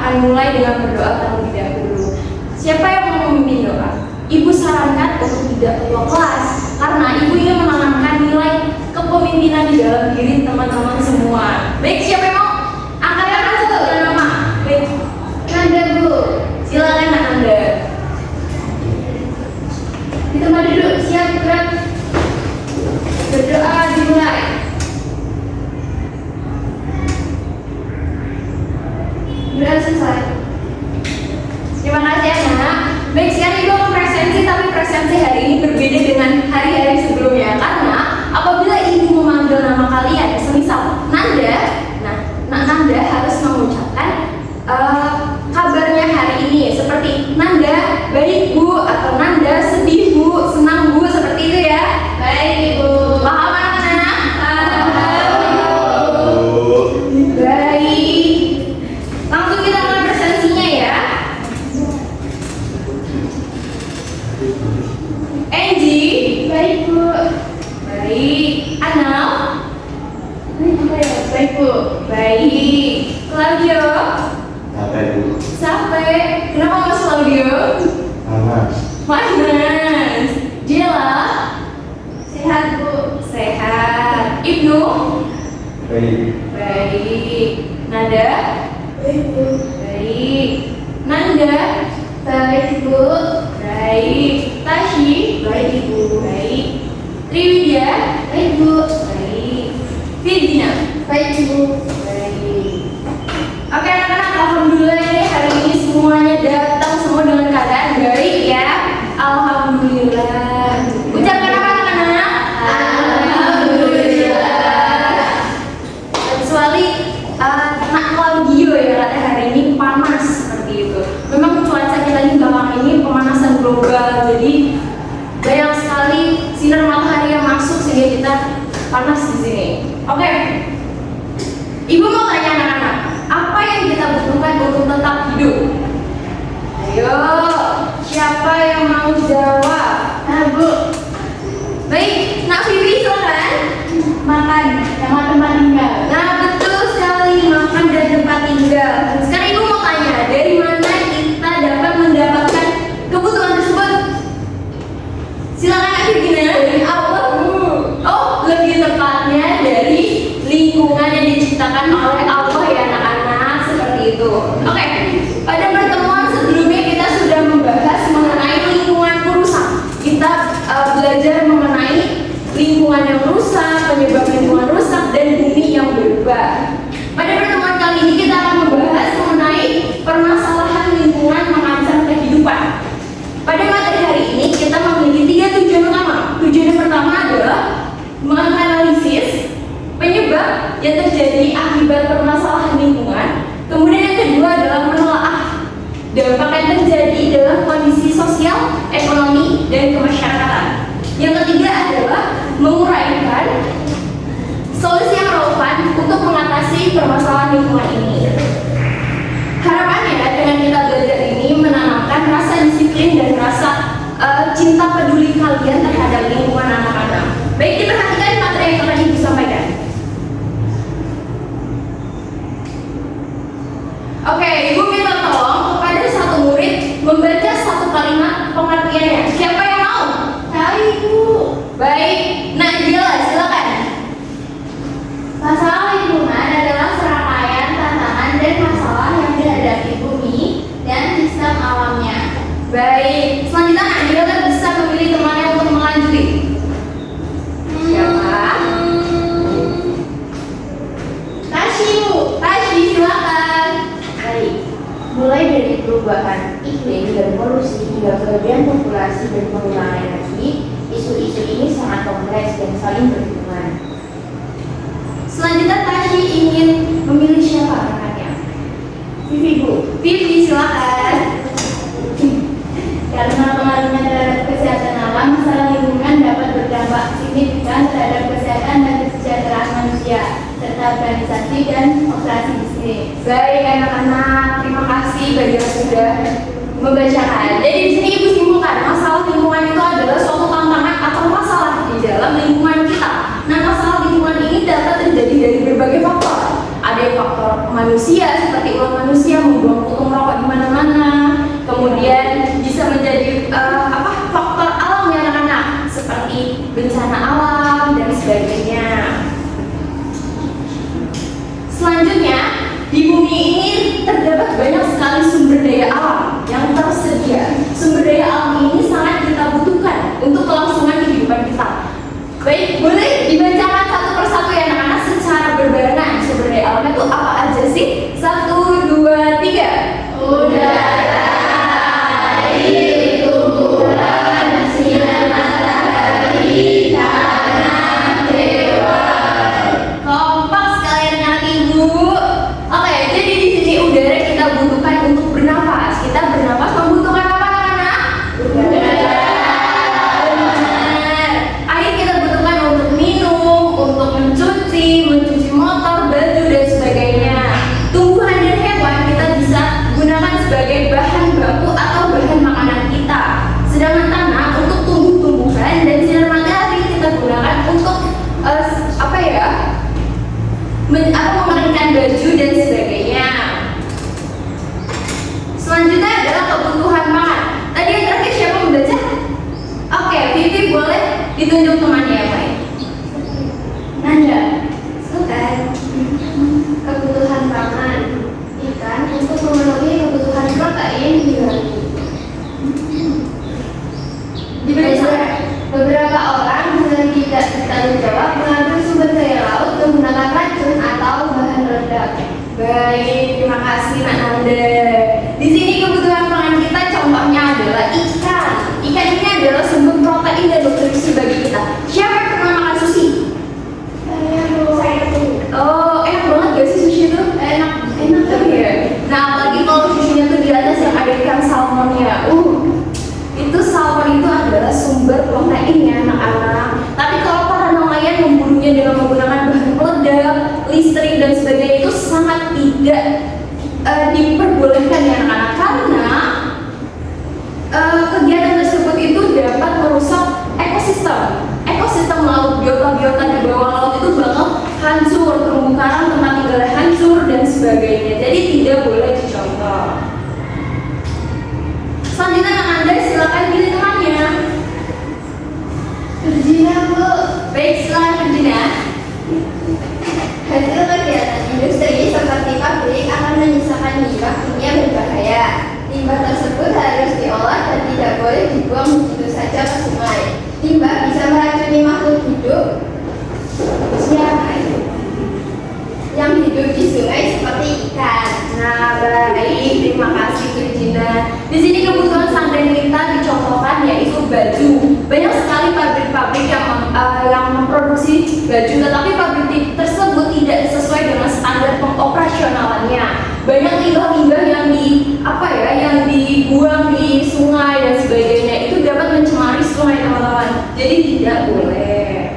akan mulai dengan berdoa terlebih dahulu. Siapa yang mau memimpin doa? Ibu sarankan untuk tidak ketua kelas, karena ibu ingin menanamkan nilai kepemimpinan di dalam diri teman-teman semua. Baik, siapa yang mau? Angkat tangan satu nama. Baik, Nanda Bu. Silakan Nanda. Di tempat duduk, siap gerak. Berdoa dimulai. Sudah selesai. Terima kasih anak. Baik, sekarang ibu akan presensi, tapi presensi hari ini berbeda dengan hari-hari sebelumnya, karena apabila ibu memanggil nama kalian, semisal Nanda, nah Nanda harus mengucapkan kabarnya hari ini, seperti Nanda baik Bu, atau Nanda sedih Bu, senang Bu, seperti itu ya. Baik Ibu. Paham anak-anak? Baik. Langsung kita mulai presensinya ya. Angie. Baik Bu. Baik. Anal. Baik Bu. Baik. Claudio. Capek Bu. Sampai. Kenapa Mas Claudio? Panas. Panas. Jela. Sehat Bu. Sehat. Ibnu. Baik. Baik. Nada. Baik Bu. Baik. Nanda. Baik Bu. Baik. Tashi. Baik Ibu. Baik. Triwidya. Baik Bu. Baik. Firdina. Baik Ibu. Baik. Oke anak-anak, alhamdulillah ini hari ini semuanya datang semua dengan keadaan baik ya. Alhamdulillah. Ucapkan apa anak-anak? Alhamdulillah. Kecuali Nak Claudio ya, katanya hari ini panas seperti itu. Memang cuaca kita di belakang ini pemanasan global, jadi banyak sekali sinar matahari yang masuk sehingga kita panas di sini. Oke. Ibu mau tanya anak-anak, apa yang kita butuhkan untuk tetap hidup? Ayo, siapa yang mau jawab? Nah Bu. Baik, Nak Vivi silakan. Makan, sama tempat tinggal. Nah betul sekali, makan dan tempat tinggal. Sekarang Ibu mau tanya, dari mana kita dapat mendapatkan kebutuhan tersebut? Silakan Kak Virginia. Dari Allah Bu. Oh, lebih tepatnya dari lingkungan yang diciptakan oleh Allah ya anak-anak, seperti itu. Oke, pada pertemuan sebelumnya kita sudah membahas mengenai lingkungan rusak. Kita belajar mengenai lingkungan yang rusak, penyebab lingkungan rusak, dan bumi yang berubah. Pada pertemuan kali ini kita akan membahas mengenai permasalahan lingkungan mengancam kehidupan. Pada materi hari ini kita memiliki 3 tujuan utama. Tujuan yang pertama adalah menganalisis penyebab yang terjadi akibat permasalahan lingkungan. Kemudian yang kedua adalah menelaah dampak yang terjadi dalam kondisi sosial, ekonomi, dan kemasyarakatan. Yang ketiga adalah menguraikan solusi yang relevan untuk mengatasi permasalahan lingkungan ini. Harapannya dengan kita belajar ini menanamkan rasa disiplin dan rasa cinta peduli kalian terhadap lingkungan anak-anak. Baik, diperhatikan materi yang akan Ibu sampaikan. Oke, Ibu minta tolong kepada satu murid membaca satu kalimat pengertiannya. Siapa yang mau? Saya Ibu. Baik, Najila silakan. Masalah lingkungan adalah serangkaian tantangan dan masalah yang dihadapi bumi dan sistem alamnya. Baik, selanjutnya Najila bisa memilih temannya untuk melanjuti. Siapa? Tashi Bu. Tashi silakan. Baik. Mulai dari perubahan iklim dan polusi hingga kelebihan populasi dan penggunaan energi, isu-isu ini sangat kompleks dan saling berhubungan. Selanjutnya Tashi ingin memilih siapa rekannya? Vivi Bu. Vivi silakan. Karena pengaruhnya terhadap kesehatan alam, masalah lingkungan dapat berdampak signifikan terhadap kesehatan dan kesejahteraan manusia, serta organisasi dan operasi bisnis. Baik anak-anak, terima kasih bagi yang sudah membacakan. Jadi di sini Ibu simpulkan, masalah lingkungan itu adalah suatu tantangan atau masalah di dalam lingkungan kita. Nah, masalah lingkungan ini dapat terjadi dari berbagai faktor. Ada yang faktor manusia, seperti ulah manusia membuang puntung kemudian bisa menjadi faktor alam ya anak-anak, seperti bencana alam dan sebagainya. Selanjutnya, di bumi ini terdapat banyak sekali sumber daya alam yang tersedia. Sumber daya alam ini sangat kita butuhkan untuk kelangsungan kehidupan kita. Baik, boleh dibacakan satu persatu ya anak-anak secara berbarengan. Sumber daya alam itu apa aja sih? 1, 2, 3. Udara, air, tumbuhan, sinar matahari, tanah, hewan. Kompak sekalian anak ibu. Oke, jadi di sini udara kita butuhkan untuk bernafas. Kita bernafas membutuhkan apa anak-anak? Udara. Benar. Air kita butuhkan untuk minum, untuk mencuci motor, baju dan sebagainya. Tumbuhan dan hewan kita bisa gunakan sebagai bahan baku atau bahan makanan kita. Sedangkan tanah untuk tumbuh-tumbuhan dan sinar matahari kita gunakan untuk mengeringkan baju dan sebagainya. Selanjutnya adalah kebutuhan makan. Tadi yang terakhir siapa membaca? Oke, Vivi boleh ditunjuk temannya yang lain. Nanda. Selesai. Kebutuhan pangan. Ikan untuk memenuhi kebutuhan protein hewani. Dibaca. Beberapa orang dengan tidak bertanggung jawab mengambil sumber daya laut menggunakan racun atau bahan ledak. Baik, terima kasih Nak Nanda. Di sini kebutuhan pangan kita contohnya adalah ikan. Ikan ini adalah sumber protein dan nutrisi bagi kita. Siapa yang pernah makan sushi? Saya tuh Oh, enak banget gak sih sushi itu? enak. Enak ya. Nah, apalagi kalau sushinya tuh di atas yang ada ikan salmonnya. Itu salmon itu adalah sumber protein ya anak-anak. Tapi kalau para nelayan memburunya dengan menggunakan bahan peledak, listrik dan sebagainya itu sangat tidak diperbolehkan ya anak-anak, karena kegiatan tersebut itu dapat merusak ekosistem laut. Biota-biota di bawah laut itu bakal hancur, terumbu karang tempat tinggalnya hancur dan sebagainya. Jadi tidak boleh dicontoh. Selanjutnya anak Anda silakan pilih temannya. Virginia, Bu. Baik, silakan Virginia. Hasil kegiatan industri seperti pabrik akan menyisakan limbah kimia berbahaya. Limbah tersebut harus diolah dan tidak boleh dibuang begitu saja ke sungai. Limbah bisa meracuni makhluk hidup yang hidup di sungai seperti ikan. Nah, baik, terima kasih Virginia. Di sini kebutuhan sehari kita dicontohkan yaitu baju. Banyak sekali pabrik-pabrik yang memproduksi baju, tetapi pabrik tersebut tidak sesuai dengan standar pengoperasionalannya. Banyak limbah-limbah yang dibuang di sungai dan sebagainya, itu dapat mencemari sungai teman-teman. Jadi tidak boleh.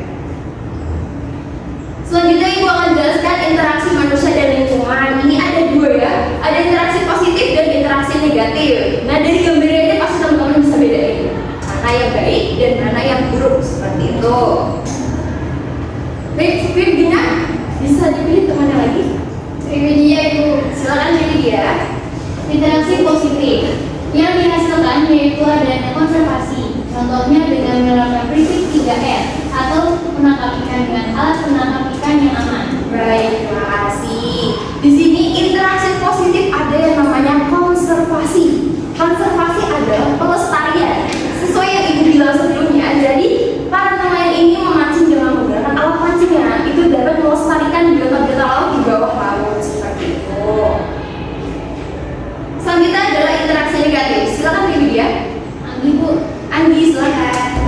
Selanjutnya Ibu akan jelaskan interaksi manusia dan lingkungan. Ini ada dua ya, ada interaksi positif dan interaksi negatif. Nah, dari gambarnya ini pasti teman-teman bisa bedain mana yang baik dan mana yang buruk, seperti itu. Baik, Virginia, bisa dipilih temannya lagi? Virginia, Ibu. Silakan pilih dia. Interaksi positif yang dihasilkan yaitu adanya konservasi. Contohnya dengan menerapkan prinsip 3R atau menangkap ikan dengan alat penangkap ikan yang aman. Baik, terima kasih. Di sini interaksi positif ada yang namanya konservasi. Konservasi adalah pelestarian. Sesuai yang Ibu bilang sebelumnya, jadi para nelayan ini memancing dengan menggunakan alat pancingnya. Itu dapat melestarikan biota-biota laut di bawah laut, seperti itu. Selanjutnya adalah interaksi negatif. Silakan pilih dia. Anggi, Bu. Andi, silakan.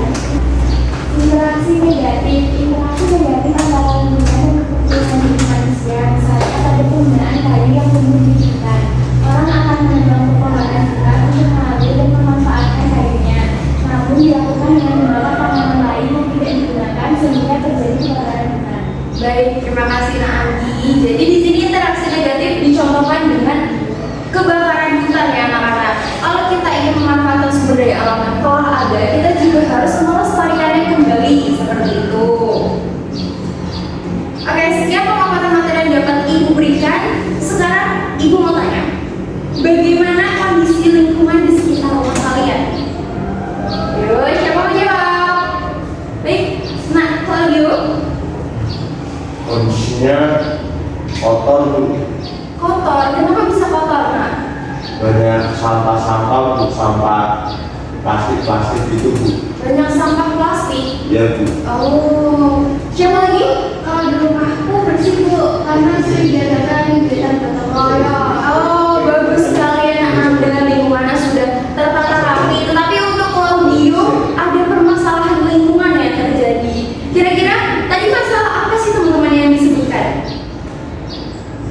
Interaksi negatif antara lingkungan dan kepentingan hidup manusia, misalnya pada penggunaan kayu yang tumbuh di hutan. Orang akan menebang pepohonan hutan untuk mengambil dan memanfaatkan kayunya. Namun dilakukan dengan membakar tanaman lain yang tidak digunakan sehingga terjadi kebakaran hutan. Baik, terima kasih Nak Andi. Jadi di sini interaksi negatif dicontohkan dengan kebakaran hutan ya anak-anak. Kalau kita ingin memanfaatkan sumber daya alam yang telah ada, kita juga harus melestarikannya kembali, seperti itu. Oke, sekian pemaparan materi yang dapat Ibu berikan. Sekarang Ibu mau tanya, bagaimana kondisi lingkungan di sekitar kotor Bu. Kotor? Kenapa bisa kotor, Nak? Banyak sampah-sampah Bu, sampah plastik-plastik gitu Bu. Banyak sampah plastik? Iya Bu. Oh, siapa lagi? Kalau di rumahku bersih Bu, karena sering diadakan kegiatan gotong royong. Oh, bagus sekali anak Anda, lingkungannya sudah tertata rapi. Tetapi untuk Claudio, ada permasalahan lingkungan yang terjadi. Kira-kira tadi masalah apa sih teman-teman yang disebutkan?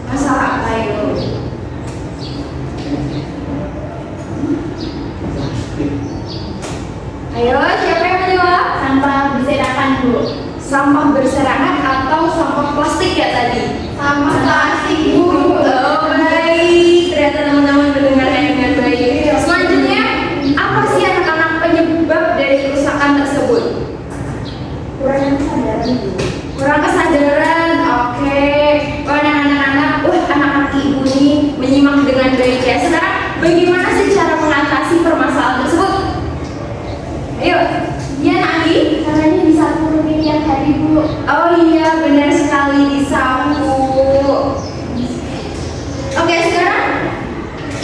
Masalah apa itu? Ayo, siapa yang menjawab? Sampah berserakan Bu. Sampah berserakan atau sampah plastik ya tadi? Sampah plastik Bu. Oh, baik. Ternyata teman-teman mendengarnya dengan baik. Selanjutnya, apa sih anak-anak penyebab dari kerusakan tersebut? Kurang kesadaran Bu. Kurang kesadaran. Oke. Oh, anak-anak, anak-anak ibu ini menyimak dengan baik ya. Sekarang, bagaimana sih cara mengatasi permasalahan tersebut? Ayo, ya Nadi. Caranya disapu rutin tiap hari Bu. Oh iya, benar sekali, disapu. Oke, sekarang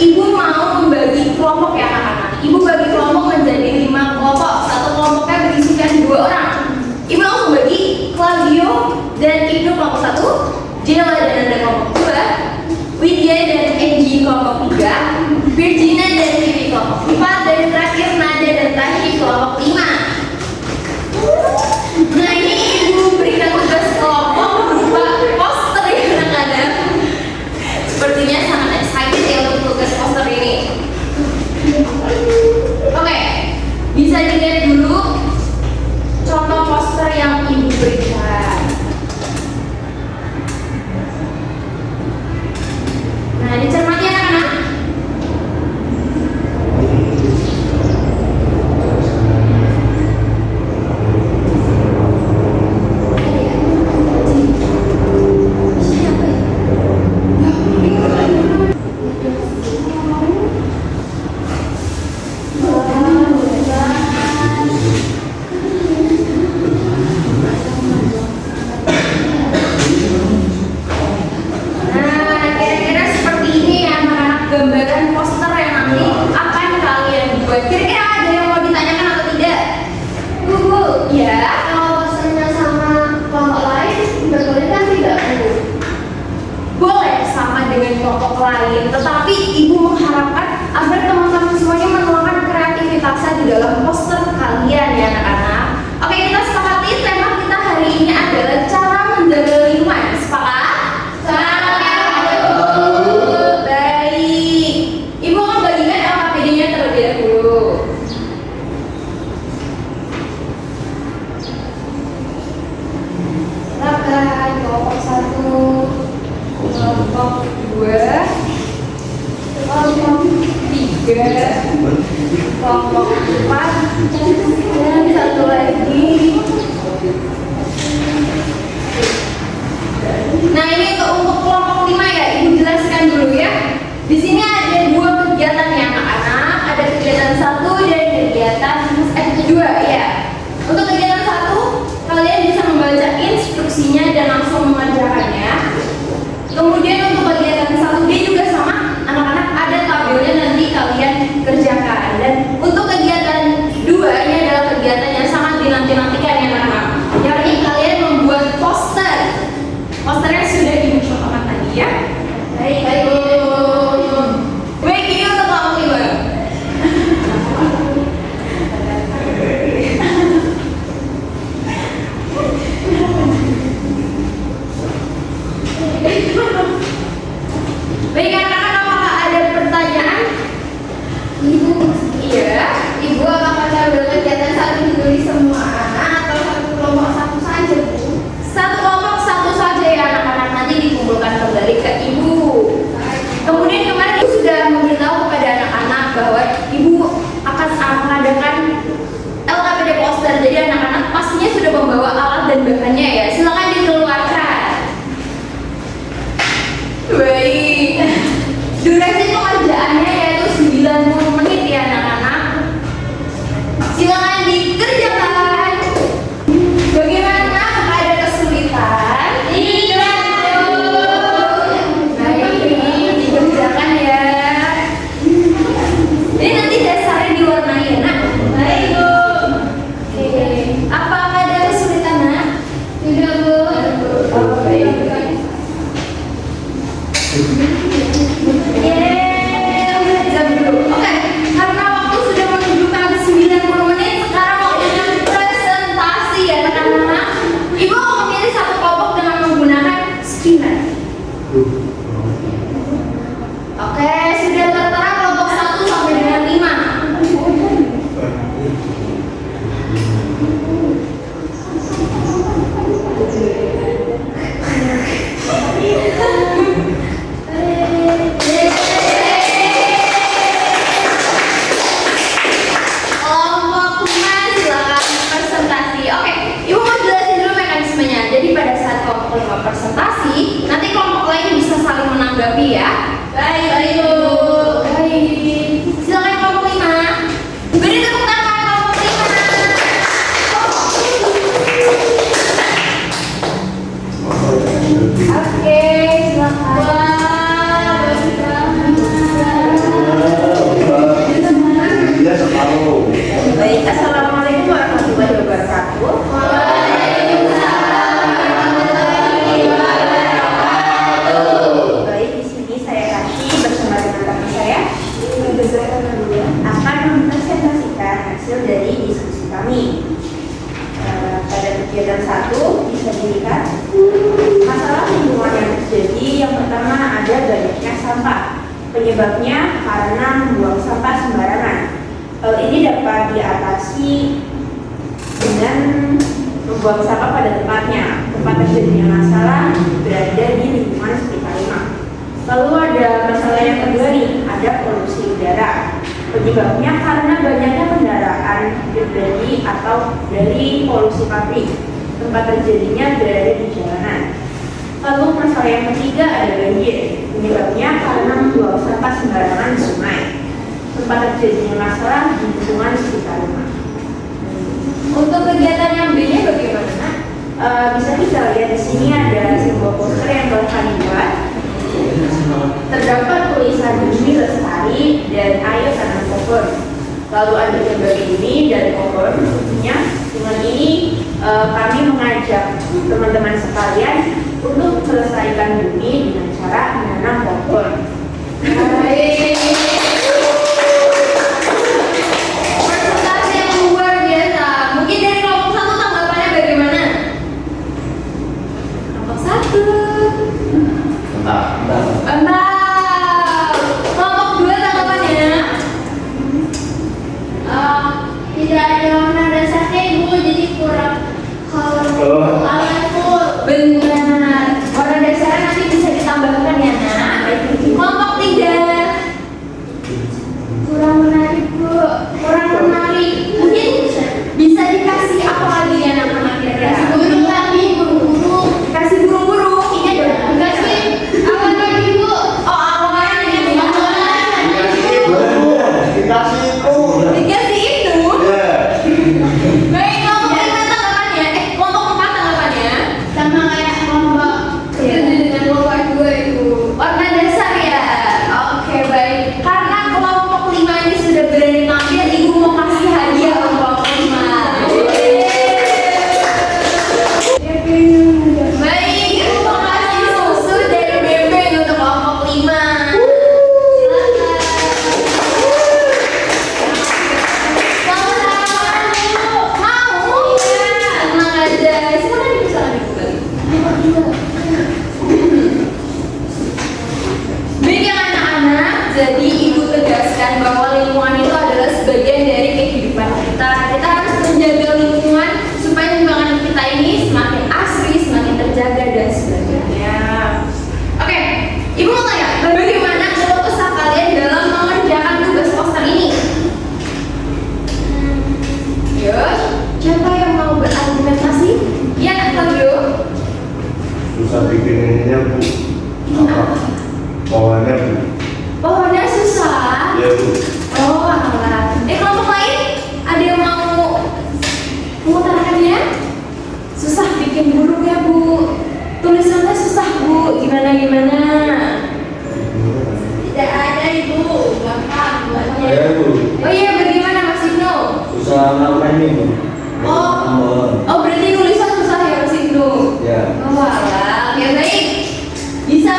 ibu mau membagi kelompok ya anak-anak. Ibu bagi kelompok menjadi 5 kelompok. Satu kelompoknya berisikan 2 orang. Ibu langsung bagi Claudio dan Ibnu kelompok 1, Jela dan Nanda kelompok 2, Widya dan Angie kelompok 3, Virginia dan Vivi kelompok 4, dan terakhir Nada dan Tahi kelompok 5. Nah, ini ibu berikan tugas kelompok berupa poster ya anak-anak. Sepertinya sangat excited ya untuk tugas poster ini. Oke, bisa dilihat dulu contoh poster yang ibu berikan. Nah, dicermati anak-anak. Nah, kira-kira seperti ini ya anak-anak, gambaran poster yang nanti akan kalian buat. Kira-kira ada yang mau ditanyakan atau tidak? Bu, Ya. kalau posternya sama kelompok lain berboleh kan tidak Bu? Boleh sama dengan kelompok lain, tetapi ibu mengharapkan agar teman-teman semuanya menuangkan kreativitasnya di dalam poster kalian ya anak-anak. Oke, kita sepakati tema kita hari ini adalah cara menjaga lingkungan. Sepakat? Baik. Ibu akan bagikan LKPD-nya terlebih dahulu. Silakan kelompok 1, kelompok 2, kelompok 3, kelompok 4, dan satu lagi. Nah, ini untuk kelompok 5 ya, ibu jelaskan dulu ya. Di sini ada 2 kegiatan ya anak-anak. Ada kegiatan 1 dan kegiatan 2 ya. Untuk kegiatan 1, kalian bisa membaca instruksinya dan langsung mengerjakannya. Kemudian untuk kegiatan 1B juga sama, anak-anak ada tabelnya nanti kalian kerjakan. Dan untuk kegiatan 2 ini adalah kegiatan yang sangat dinanti-nantikan ya anak-anak. Yakni kalian membuat poster. Posternya sudah ibu contohkan tadi ya. Baik, baik. Baik, ini untuk kamu ibu. Baik anak-anak, apakah ada pertanyaan? Ibu, Iya. Ibu apakah tabel kegiatan satu ditulis semua anak atau satu kelompok satu saja Bu? Satu kelompok satu saja ya anak-anak, nanti dikumpulkan kembali ke ibu. Kemudian kemarin ibu sudah memberitahu kepada anak-anak bahwa ibu akan mengadakan LKPD poster. Jadi anak-anak pastinya sudah membawa alat dan bahannya ya. Silakan dikeluarkan. Baik. Durasi pengerjaannya yaitu 90 menit ya anak-anak. Silakan dikerjakan. Bagaimana? Ada kesulitan? Tidak. Yeay, udah jam dulu. Oke, karena waktu sudah menunjukkan 90 menit, sekarang waktunya presentasi ya teman-teman. Ibu mau memilih satu kelompok dengan menggunakan spinner. Oke, sudah tertera kelompok 1 sampai dengan 5. Kelompok 5 silakan presentasi. Oke, Ibu mau jelasin dulu mekanismenya. Jadi pada saat kelompok 5 presentasi, nanti kelompok lain bisa saling menanggapi ya. Baik, Ibu. Baik. Silakan kelompok 5. Beri tepuk tangan kelompok 5. Oke, silakan. Dia separuh. Baik, assalamualaikum warahmatullahi wabarakatuh. Baik, di sini saya Rati bersama dengan teman saya akan mempresentasikan hasil dari diskusi kami. Pada kegiatan 1 bisa dilihat masalah lingkungan yang terjadi. Yang pertama ada banyaknya sampah. Penyebabnya karena membuang sampah sembarangan. Hal ini dapat diatasi dengan membuang sampah pada tempatnya. Tempat terjadinya masalah berada di lingkungan sekitar rumah. Lalu ada masalah yang kedua nih, ada polusi udara. Penyebabnya karena banyaknya kendaraan pribadi atau dari polusi pabrik. Tempat terjadinya berada di jalanan. Lalu masalah yang ketiga ada banjir. Penyebabnya karena membuang sampah sembarangan di sungai. Tempat terjadinya masalah di lingkungan sekitar rumah. Untuk kegiatan yang B-nya bagaimana? Bisa kita lihat di sini ada sebuah poster yang telah kami buat. Terdapat tulisan Bumi Lestari dan Ayo Tanam Pohon. Lalu ada gambar ini dan pohon tentunya. Dengan ini kami mengajak teman-teman sekalian untuk melestarikan bumi dengan cara menanam pohon. Baik. Presentasi yang luar biasa. Mungkin dari kelompok 1 tanggapannya bagaimana? Kelompok 1. Mantap. Kelompok 2 tanggapannya? Tidak ada warna dasarnya Ibu, jadi kurang colorful. Benar. Warna dasarnya nanti bisa ditambahkan ya nak. Kelompok 3. Kurang menarik Bu. Kurang menarik. Mungkin bisa dikasih apa lagi ya nak kira-kira? Burung lagi, burung-burung. Kasih burung-burung. Ini ada. Kasih apa lagi Bu? Oh, awan ini. Dikasih itu. Dikasih itu. Ya. Baik, kelompok 5 tanggapannya. Kelompok 4 tanggapannya. Sama kayak kelompok dengan kelompok 2 Ibu. Warna dasar ya. Oke, baik. Karena kelompok 5 ini sudah berani tampil, Ibu mau kasih hadiah untuk kelompok 5. Baik, Ibu mau kasih susu dari bebek untuk kelompok 5. Silakan. Selamat Bu. Mau? Tenang aja. Silakan Ibu, silakan Ibu balik. Baik ya anak-anak, jadi Ibu tegaskan bahwa lingkungan itu adalah sebagian dari kehidupan kita. Kita harus menjaga lingkungan supaya lingkungan kita ini semakin asri, semakin terjaga dan sebagainya. Oke, Ibu mau tanya, bagaimana keluh kesah kalian dalam mengerjakan tugas poster ini? Yo, siapa yang mau berargumentasi? Ya, Fabio. Susah bikin ininya Bu. Apa? Pohonnya Bu. Pohonnya susah. Ya Bu. Oh, alah. Kelompok lain? Ada yang mau mengutarakannya? Susah bikin burungnya Bu. Tulisannya susah Bu. Gimana? Tidak ada Ibu, gampang buatnya. Ya Bu. Oh iya, bagaimana Mas Ibnu? Susah ngapain nih Bu? Oh berarti nulisan susah ya Mas Ibnu? Ya. Oh alah. Ya baik. Bisa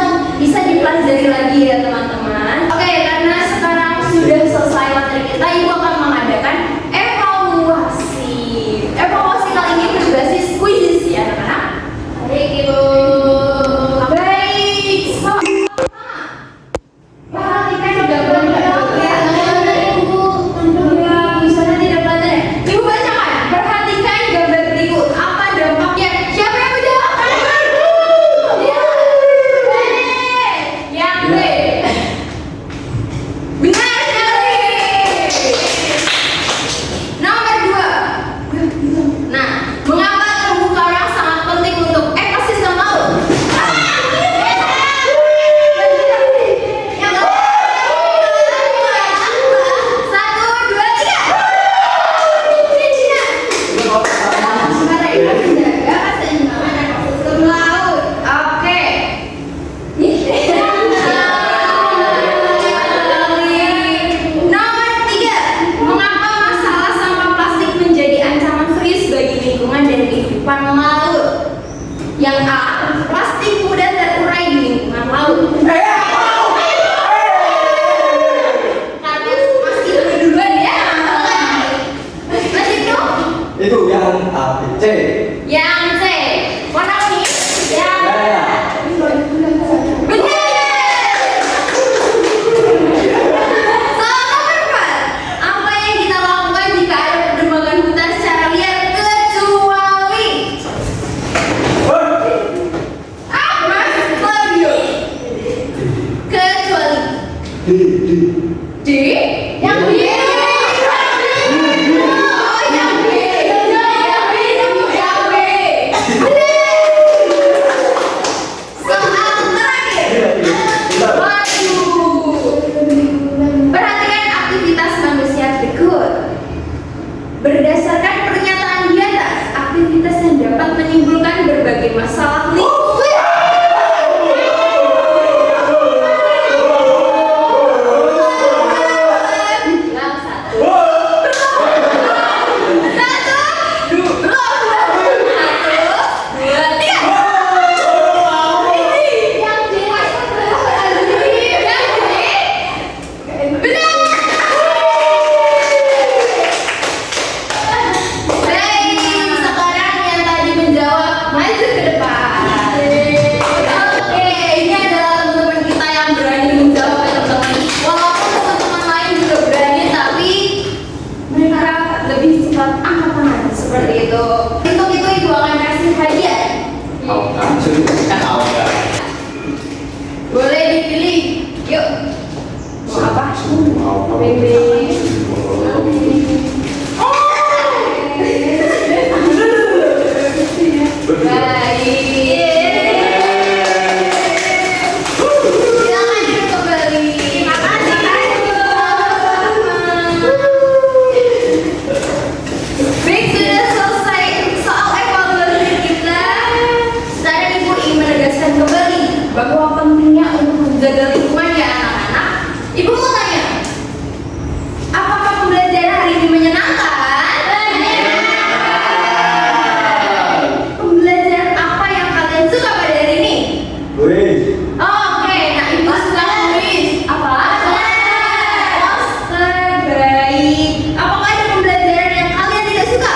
dipelajari lagi ya teman-teman. Oke, karena sekarang sudah selesai materi kita, Ibu akan mengadakan evaluasi. Evaluasi kali ini berbasis quiz ya anak-anak. Baik, Ibu. Baik, so perhatikan gambar ya. Bisa tidak belajar. Ibu bacakan. Perhatikan gambar berikut. Apa dampaknya? Siapa yang menjawab? Yang B. Benar sekali. Nomor 2. Nah, mengapa terumbu karang sangat penting untuk ekosistem laut? Yang satu, dua, tiga. Sementara itu menjaga keseimbangan ekosistem laut. Oke. Nomor 3. Mengapa masalah sampah plastik menjadi ancaman serius bagi lingkungan dan kehidupan laut? Yang A. Plastik mudah terurai di lingkungan laut. Kardus masih duluan ya. Masih dong. Itu yang A, C. Yang C. Warna kuning. Yang Ya. benar. Soal nomor 4. Apa yang kita lakukan jika ada penebangan hutan secara liar kecuali Mas Fabio? Kecuali D. Yang B. Oh, yang B. Yang B. Soal terakhir. Waduh. Perhatikan aktivitas manusia berikut. Berdasarkan pernyataan di atas, aktivitas yang dapat menimbulkan berbagai masalah lingkungan. Bilang satu. Satu, dua, tiga. Yang D. Benar. Baik, sekarang yang tadi menjawab maju ke depan. Oke, ini adalah teman-teman kita yang berani menjawab ya teman-teman. Walaupun teman-teman lain juga berani, tapi mereka lebih cepat angkat tangan seperti itu. Untuk itu Ibu akan kasih hadiah. Boleh dipilih. Yuk. Mau apa? Baby. Silakan duduk kembali. Baik, sudah selesai soal evaluasi kita. Sekarang Ibu ingin menegaskan kembali bahwa pentingnya untuk menjaga lingkungan ya anak-anak. Ibu mau tanya, apakah pembelajaran hari ini menyenangkan? Pembelajaran apa yang kalian suka pada hari ini? Oke, nah Ibu suka kuis. Apa? Poster, baik. Apakah ada pembelajaran yang kalian tidak suka?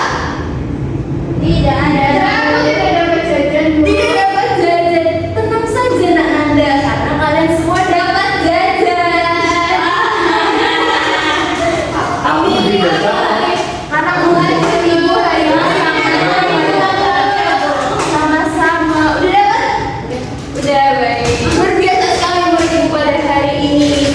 Tidak ada. Aku tidak dapat jajan. Tidak dapat jajan. Tenang saja nak Nanda, karena kalian semua dapat jajan. Ini karena mulai dari Ibu hari ini sama-sama. Udah dapat? Udah baik. Luar biasa sekali murid Ibu pada hari ini.